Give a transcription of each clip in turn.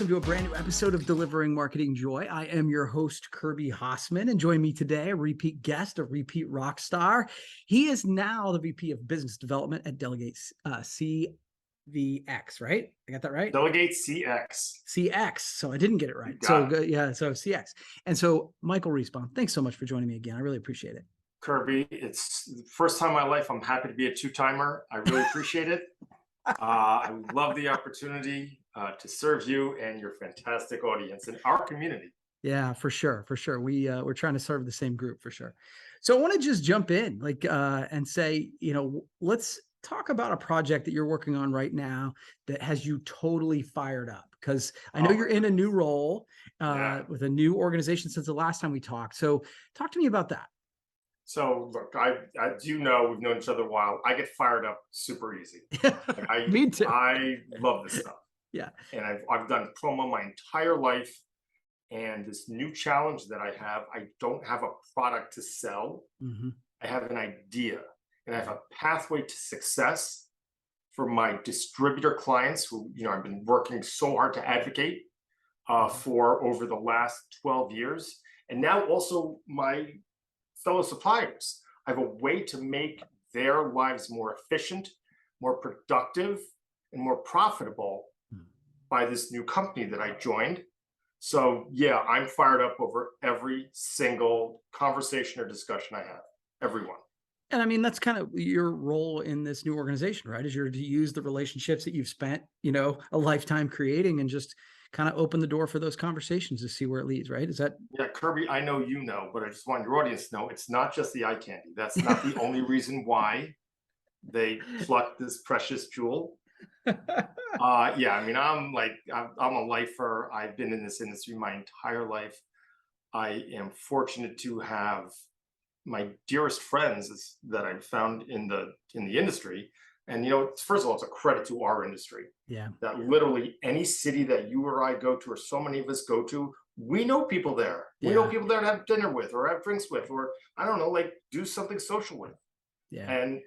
welcome to a brand new episode of Delivering Marketing Joy. I am your host, Kirby Hasseman, and join me today, a repeat guest, a repeat rock star. He is now the VP of Business Development at Delegate CX, right? I got that right? Delegate CX. CX. So I didn't get it right. So CX. And so Michael Reisbaum, thanks so much for joining me again. I really appreciate it. Kirby, it's the first time in my life I'm happy to be a two-timer. I really appreciate it. I love the opportunity to serve you and your fantastic audience and our community. Yeah, for sure. We're trying to serve the same group for sure. So I want to just jump in and say, let's talk about a project that you're working on right now that has you totally fired up, because I know you're in a new role with a new organization since the last time we talked. So talk to me about that. So look, I do know we've known each other a while. I get fired up super easy. Me too. I love this stuff. Yeah. And I've done promo my entire life. And this new challenge that I have, I don't have a product to sell. Mm-hmm. I have an idea, and I have a pathway to success for my distributor clients who, I've been working so hard to advocate for over the last 12 years. And now also my fellow suppliers. I have a way to make their lives more efficient, more productive, and more profitable by this new company that I joined. So yeah, I'm fired up over every single conversation or discussion I have, everyone. And I mean, that's kind of your role in this new organization, right? Is you're to use the relationships that you've spent, a lifetime creating and just kind of open the door for those conversations to see where it leads, right? Is that? Yeah, Kirby, I know you know, but I just want your audience to know it's not just the eye candy. That's not the only reason why they plucked this precious jewel. Yeah, I mean, I'm a lifer. I've been in this industry my entire life. I am fortunate to have my dearest friends that I've found in the industry. And first of all, it's a credit to our industry. Yeah. That literally any city that you or I go to, or so many of us go to, we know people there. Yeah. We know people there to have dinner with, or have drinks with, or I don't know, do something social with. Yeah. And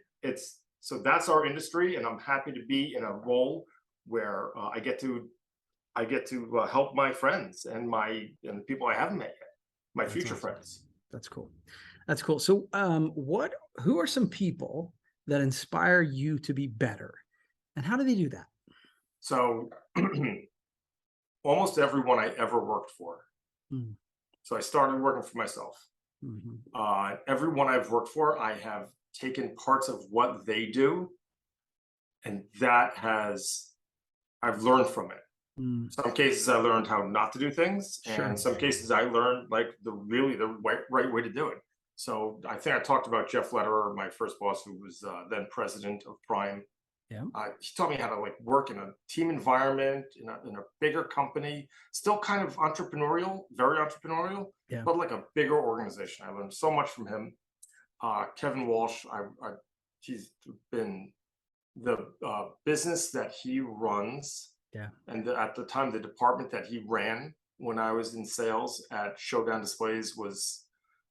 so that's our industry, and I'm happy to be in a role where I get to help my friends and the people I haven't met yet, my future friends. That's cool. That's cool. So, who are some people that inspire you to be better, and how do they do that? So, almost everyone I ever worked for. Mm. So I started working for myself. Mm-hmm. Everyone I've worked for, I have taken parts of what they do, and I've learned from it. Mm. Some cases I learned how not to do things, and in some cases I learned the right way to do it. So I think I talked about Jeff Lederer, my first boss, who was then president of Prime. Yeah. He taught me how to work in a team environment, in a bigger company, still kind of entrepreneurial, very entrepreneurial, yeah, but like a bigger organization. I learned so much from him. Kevin Walsh, he's been the business that he runs, yeah, and at the time the department that he ran when I was in sales at Showdown Displays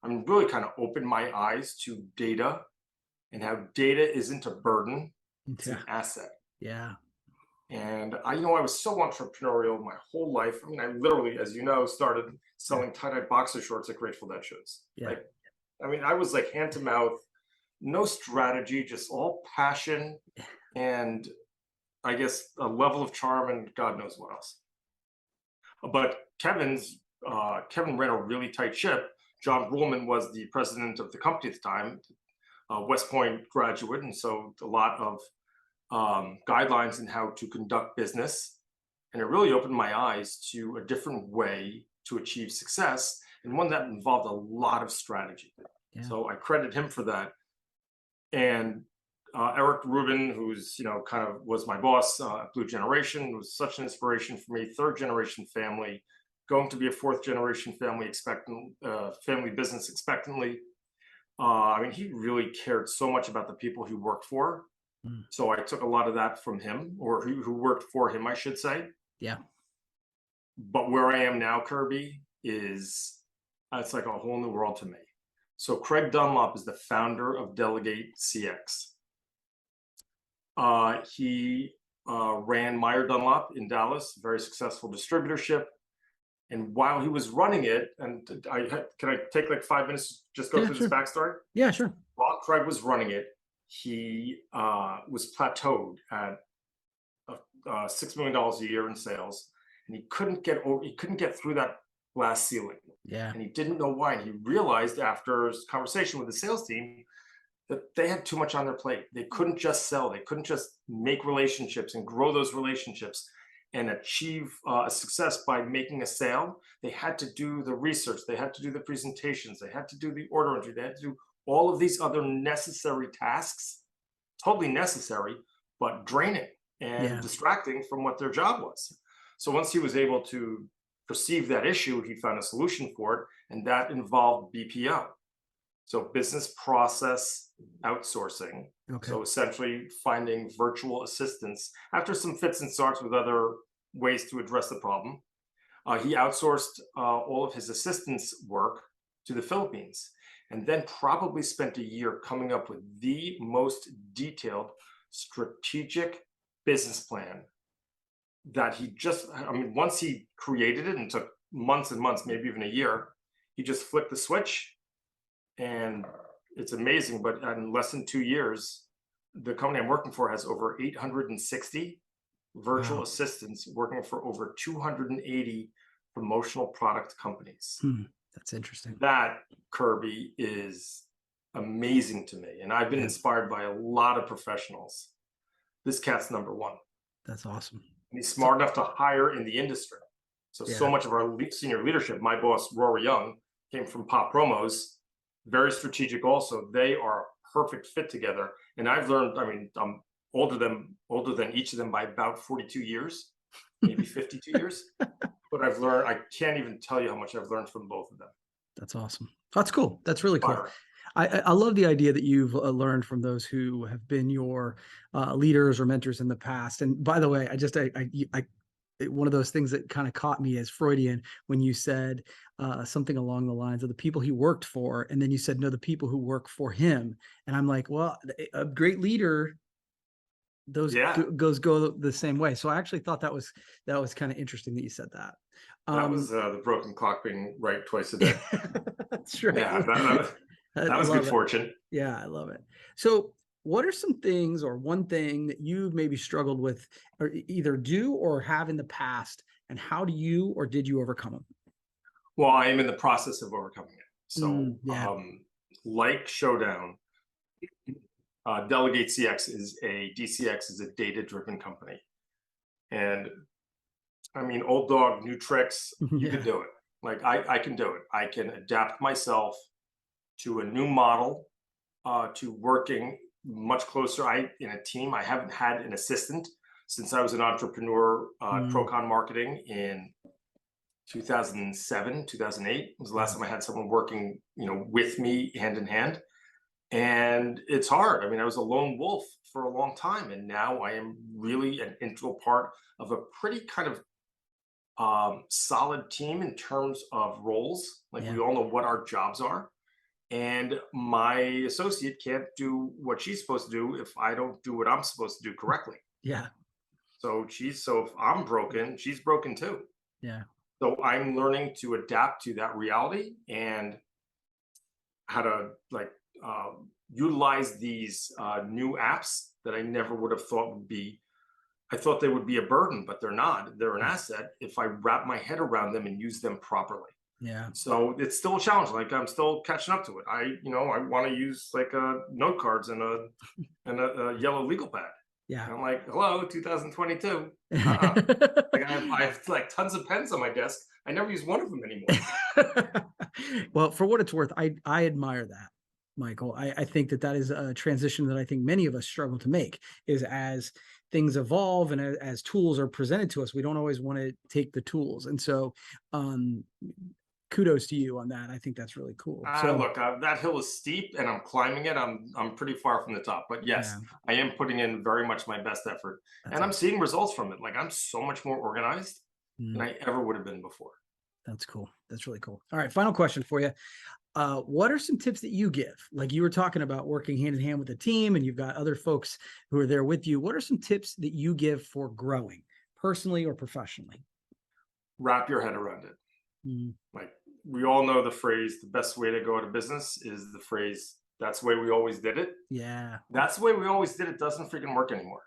really kind of opened my eyes to data and how data isn't a burden, it's an asset. Yeah. And I was so entrepreneurial my whole life. I mean, I literally, as you know, started selling tie-dye boxer shorts at Grateful Dead shows. Yeah. I was hand to mouth, no strategy, just all passion and I guess a level of charm and God knows what else. But Kevin ran a really tight ship. John Ruhlman was the president of the company at the time, West Point graduate, and so a lot of guidelines in how to conduct business. And it really opened my eyes to a different way to achieve success, and one that involved a lot of strategy. Yeah. So I credit him for that. And Eric Rubin, who's kind of was my boss at Blue Generation, was such an inspiration for me. Third generation family, going to be a fourth generation family family business expectantly. He really cared so much about the people he worked for. Mm. So I took a lot of that from him, or who worked for him, I should say. Yeah. But where I am now, Kirby, it's like a whole new world to me. So Craig Dunlop is the founder of Delegate CX. He ran Meyer Dunlop in Dallas, very successful distributorship. And while he was running it, and can I take like 5 minutes to just go Yeah, through this sure. backstory? Yeah, sure. While Craig was running it, he was plateaued at $6 million a year in sales, and he couldn't get through that glass ceiling, Yeah. and he didn't know why. And he realized after his conversation with the sales team that they had too much on their plate. They couldn't just sell. They couldn't just make relationships and grow those relationships and achieve a success by making a sale. They had to do the research. They had to do the presentations. They had to do the order entry. They had to do all of these other necessary tasks, totally necessary, but draining and Yeah. distracting from what their job was. So once he was able to perceive that issue, he found a solution for it, and that involved BPO. So business process outsourcing. Okay. So essentially finding virtual assistants after some fits and starts with other ways to address the problem. He outsourced all of his assistants' work to the Philippines, and then probably spent a year coming up with the most detailed strategic business plan that once he created it, and took months and months, maybe even a year, he just flipped the switch. And it's amazing, but in less than 2 years, the company I'm working for has over 860 virtual Wow. assistants working for over 280 promotional product companies. That's interesting. That, Kirby, is amazing to me. And I've been inspired by a lot of professionals. This cat's number one. That's awesome. And he's smart enough to hire in the industry. So much of our senior leadership, my boss, Rory Young, came from Pop Promos, very strategic also. They are a perfect fit together. And I've learned, I'm older than each of them by about 42 years, maybe 52 years. But I've learned, I can't even tell you how much I've learned from both of them. That's awesome. That's cool. That's really cool. Fire. I love the idea that you've learned from those who have been your leaders or mentors in the past. And by the way, one of those things that kind of caught me as Freudian when you said something along the lines of the people he worked for, and then you said no, the people who work for him. And I'm like, well, a great leader, those go the same way. So I actually thought that was kind of interesting that you said that. That was the broken clock being right twice a day. That's right. Yeah, that was good fortune. Yeah, I love it. So what are some things or one thing that you've maybe struggled with or either do or have in the past, and how do you or did you overcome them? Well, I am in the process of overcoming it. So Yeah. like Showdown, Delegate CX DCX is a data-driven company. And old dog, new tricks, you can do it. Like I can do it. I can adapt myself to a new model, to working much closer in a team. I haven't had an assistant since I was an entrepreneur, Procon marketing in 2007, 2008 was the last time I had someone working, with me hand in hand. And it's hard. I was a lone wolf for a long time, and now I am really an integral part of a pretty kind of solid team in terms of roles. Like we all know what our jobs are. And my associate can't do what she's supposed to do if I don't do what I'm supposed to do correctly. Yeah. So if I'm broken, she's broken too. Yeah. So I'm learning to adapt to that reality and how to utilize these new apps that I never would have thought would be. I thought they would be a burden, but they're not. They're an asset if I wrap my head around them and use them properly. Yeah. So it's still a challenge. Like I'm still catching up to it. I want to use like note cards and a yellow legal pad. Yeah. And I'm like, hello, 2022. Like I have like tons of pens on my desk. I never use one of them anymore. Well, for what it's worth, I admire that, Michael. I think that is a transition that I think many of us struggle to make, is as things evolve and as tools are presented to us, we don't always want to take the tools. And so kudos to you on that. I think that's really cool. So look, that hill is steep and I'm climbing it. I'm pretty far from the top, but yes, I am putting in very much my best effort. And I'm seeing results from it. Like I'm so much more organized than I ever would have been before. That's cool. That's really cool. All right. Final question for you. what are some tips that you give? Like you were talking about working hand in hand with a team and you've got other folks who are there with you. What are some tips that you give for growing personally or professionally? Wrap your head around it. Like we all know the phrase, the best way to go out of business is the phrase, that's the way we always did it. Yeah. That's the way we always did it doesn't freaking work anymore.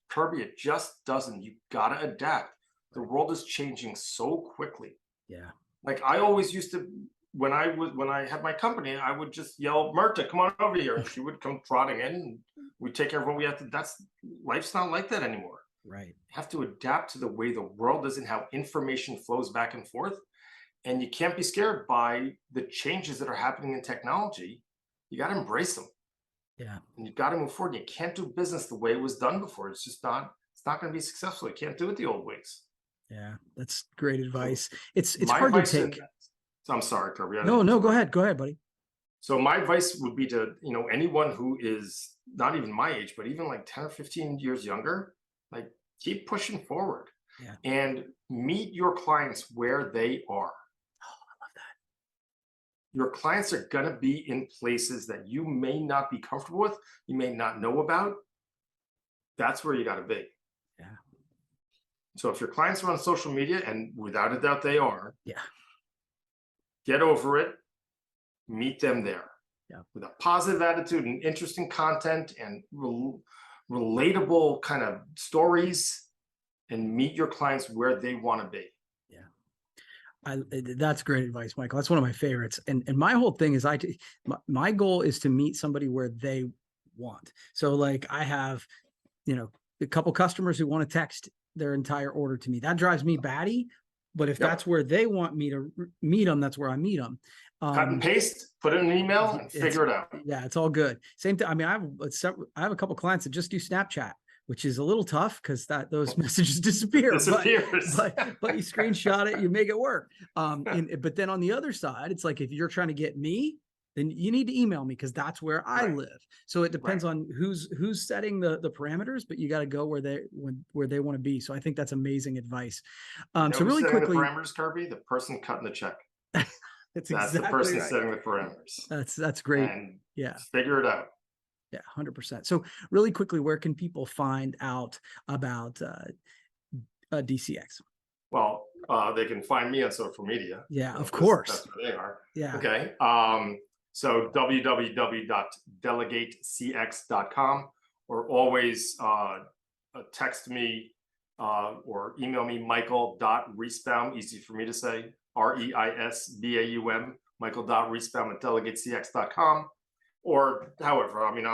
Kirby, it just doesn't. You gotta adapt. The world is changing so quickly. Yeah. Like I always used to, when I had my company, I would just yell, Marta, come on over here. And she would come trotting in and we'd take care of what we have to. Life's not like that anymore. Right. You have to adapt to the way the world is and how information flows back and forth. And you can't be scared by the changes that are happening in technology. You got to embrace them. Yeah. And you've got to move forward. You can't do business the way it was done before. It's not going to be successful. You can't do it the old ways. Yeah. That's great advice. It's My hard to advice take. I'm sorry, Kirby. No, go ahead. Go ahead, buddy. So my advice would be to, anyone who is not even my age, but even like 10 or 15 years younger, like keep pushing forward and meet your clients where they are. Your clients are going to be in places that you may not be comfortable with, you may not know about. That's where you got to be. Yeah. So if your clients are on social media, and without a doubt they are, get over it, meet them there with a positive attitude and interesting content and relatable kind of stories, and meet your clients where they want to be. That's great advice, Michael. That's one of my favorites. And my whole thing is my goal is to meet somebody where they want. So like I have, a couple customers who want to text their entire order to me. That drives me batty. But if that's where they want me to meet them, that's where I meet them. Cut and paste, put it in an email and figure it out. Yeah, it's all good. Same thing. I mean, I have a couple clients that just do Snapchat, which is a little tough because those messages disappear. But you screenshot it, you make it work. But then on the other side, it's like if you're trying to get me, then you need to email me because that's where I live. So it depends on who's setting the parameters, but you got to go where they want to be. So I think that's amazing advice. So really quickly, the parameters, Kirby, the person cutting the check. That's exactly the person setting the parameters. That's great. And figure it out. Yeah, 100%. So really quickly, where can people find out about DCX? Well, they can find me on social media. Yeah, of course. That's where they are. Yeah. Okay. So www.delegatecx.com, or always text me or email me, Michael.Reisbaum, easy for me to say, Reisbaum, Michael.Reisbaum@delegatecx.com. Or however, I mean,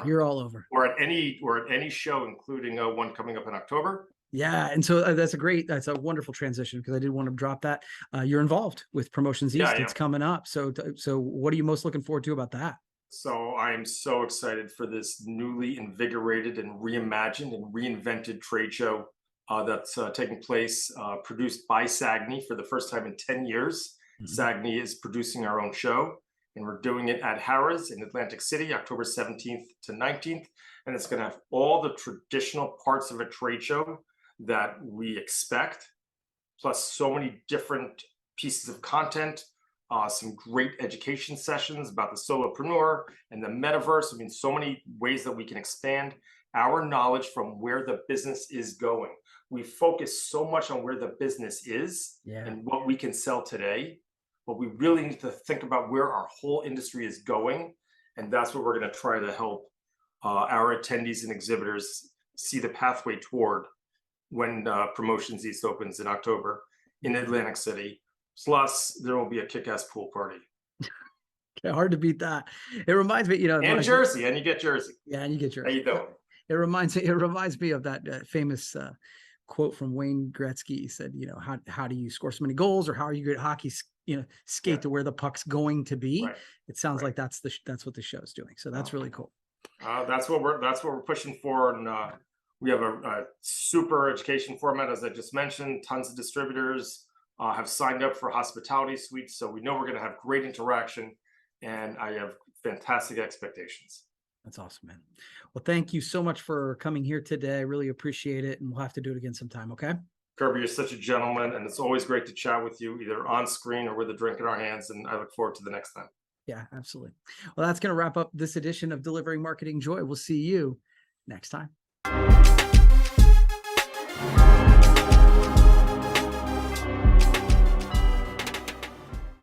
you're all over. Or at any show, including one coming up in October. Yeah, and so that's a wonderful transition because I did want to drop that. You're involved with Promotions East. It's coming up. So what are you most looking forward to about that? So I'm so excited for this newly invigorated and reimagined and reinvented trade show that's taking place, produced by SAGNY for the first time in 10 years. SAGNY is producing our own show, and we're doing it at Harrah's in Atlantic City, October 17th to 19th. And it's going to have all the traditional parts of a trade show that we expect, plus so many different pieces of content, some great education sessions about the solopreneur and the metaverse. I mean, so many ways that we can expand our knowledge from where the business is going. We focus so much on where the business is and what we can sell today, but we really need to think about where our whole industry is going. And that's what we're going to try to help our attendees and exhibitors see the pathway toward when Promotions East opens in October in Atlantic City. Plus, there will be a kick-ass pool party. Hard to beat that. It reminds me, and Jersey, and you get Jersey. Yeah, and you get Jersey. How you doing? It reminds me of that famous quote from Wayne Gretzky. He said, how do you score so many goals, or how are you good at hockey? Skate to where the puck's going to be. Right. It sounds like that's what the show's doing. So that's really cool. That's what we're pushing for, and we have a super education format, as I just mentioned. Tons of distributors have signed up for hospitality suites, so we know we're going to have great interaction, and I have fantastic expectations. That's awesome, man. Well, thank you so much for coming here today. I really appreciate it, and we'll have to do it again sometime. Okay. Kirby, you're such a gentleman, and it's always great to chat with you, either on screen or with a drink in our hands. And I look forward to the next time. Yeah, absolutely. Well, that's going to wrap up this edition of Delivering Marketing Joy. We'll see you next time.